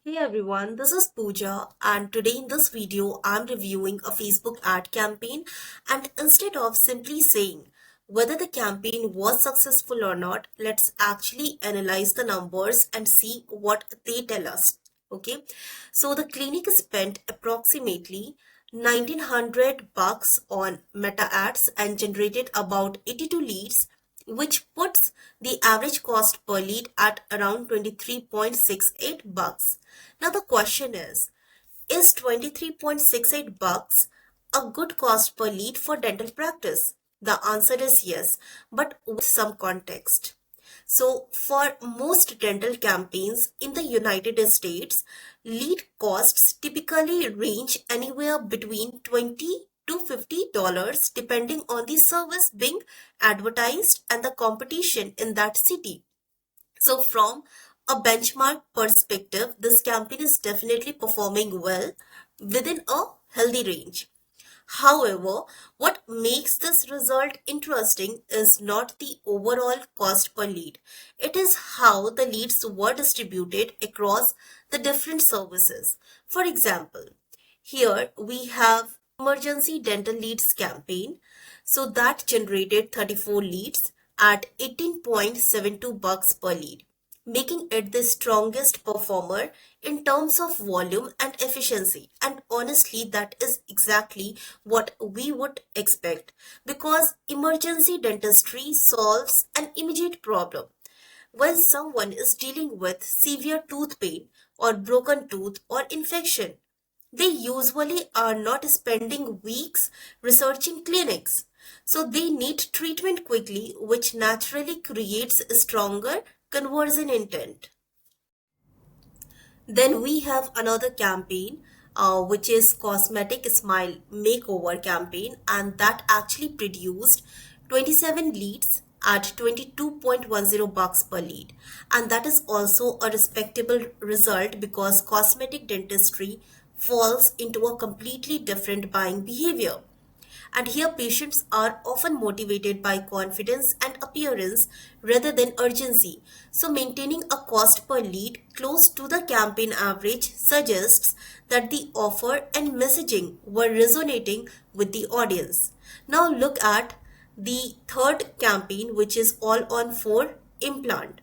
Hey everyone, this is Pooja, and today in this video I'm reviewing a Facebook ad campaign. And instead of simply saying whether the campaign was successful or not, let's actually analyze the numbers and see what they tell us. Okay, so the clinic spent approximately 1900 bucks on meta ads and generated about 82 leads, which puts the average cost per lead at around 23.68 bucks. Now the question is 23.68 bucks a good cost per lead for dental practice? The answer is yes, but with some context. So, for most dental campaigns in the United States, lead costs typically range anywhere between 20 to $50 depending on the service being advertised and the competition in that city. So, from a benchmark perspective, this campaign is definitely performing well within a healthy range. However, what makes this result interesting is not the overall cost per lead. It is how the leads were distributed across the different services. For example, here we have emergency dental leads campaign. So that generated 34 leads at 18.72 bucks per lead, making it the strongest performer in terms of volume and efficiency. And honestly, that is exactly what we would expect because emergency dentistry solves an immediate problem. When someone is dealing with severe tooth pain or broken tooth or infection, they usually are not spending weeks researching clinics. So they need treatment quickly, which naturally creates a stronger conversion intent. Then we have another campaign, which is Cosmetic Smile Makeover campaign, and that actually produced 27 leads at 22.10 bucks per lead. And that is also a respectable result because cosmetic dentistry falls into a completely different buying behavior. And here, patients are often motivated by confidence and appearance rather than urgency. So, maintaining a cost per lead close to the campaign average suggests that the offer and messaging were resonating with the audience. Now, look at the third campaign, which is all on for implant.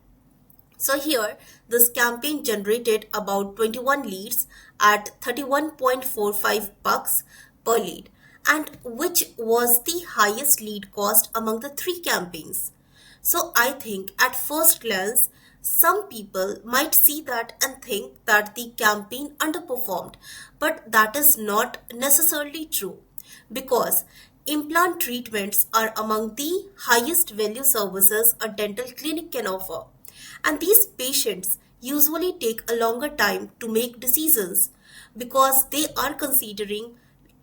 So here, this campaign generated about 21 leads at 31.45 bucks per lead, and which was the highest lead cost among the three campaigns. So I think at first glance, some people might see that and think that the campaign underperformed, but that is not necessarily true because implant treatments are among the highest value services a dental clinic can offer. And these patients usually take a longer time to make decisions because they are considering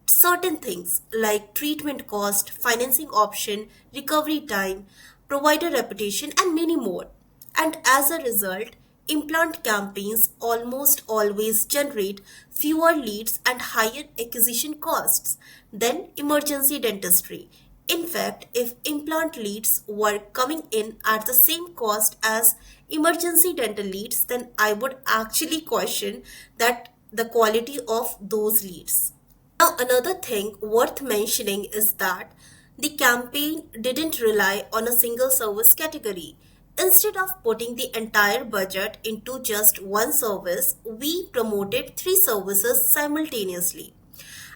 certain things like treatment cost, financing option, recovery time, provider reputation, and many more. And as a result, implant campaigns almost always generate fewer leads and higher acquisition costs than emergency dentistry. In fact, if implant leads were coming in at the same cost as emergency dental leads, then I would actually question that the quality of those leads. Now, another thing worth mentioning is that the campaign didn't rely on a single service category. Instead of putting the entire budget into just one service, we promoted three services simultaneously.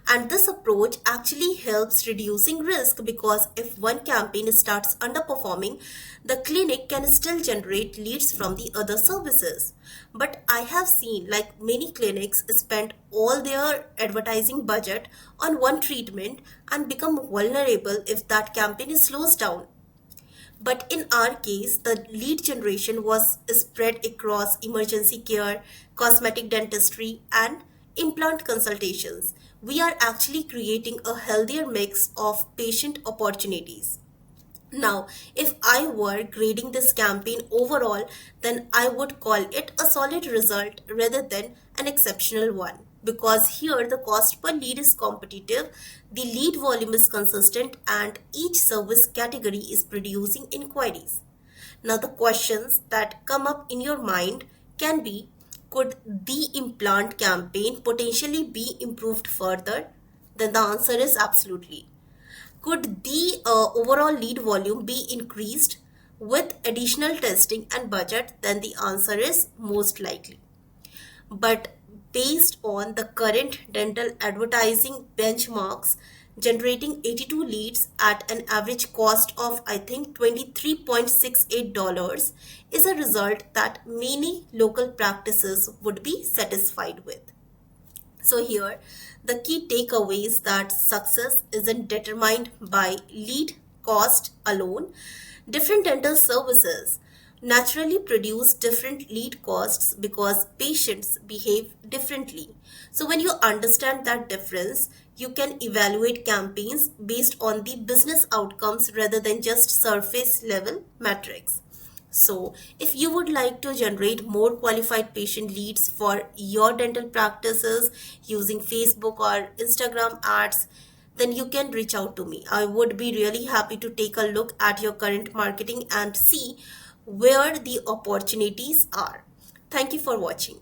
And this approach actually helps reducing risk because if one campaign starts underperforming, the clinic can still generate leads from the other services. But I have seen like many clinics spend all their advertising budget on one treatment and become vulnerable if that campaign slows down. But in our case, the lead generation was spread across emergency care, cosmetic dentistry, and implant consultations. We are actually creating a healthier mix of patient opportunities. Now, if I were grading this campaign overall, then I would call it a solid result rather than an exceptional one. Because here the cost per lead is competitive, the lead volume is consistent, and each service category is producing inquiries. Now, the questions that come up in your mind can be could the implant campaign potentially be improved further? Then the answer is absolutely. Could the overall lead volume be increased with additional testing and budget? Then the answer is most likely. But based on the current dental advertising benchmarks, generating 82 leads at an average cost of I think $23.68 is a result that many local practices would be satisfied with. So here, the key takeaway is that success isn't determined by lead cost alone. Different dental services naturally produce different lead costs because patients behave differently. So when you understand that difference, you can evaluate campaigns based on the business outcomes rather than just surface level metrics. So, if you would like to generate more qualified patient leads for your dental practices using Facebook or Instagram ads, then you can reach out to me. I would be really happy to take a look at your current marketing and see where the opportunities are. Thank you for watching.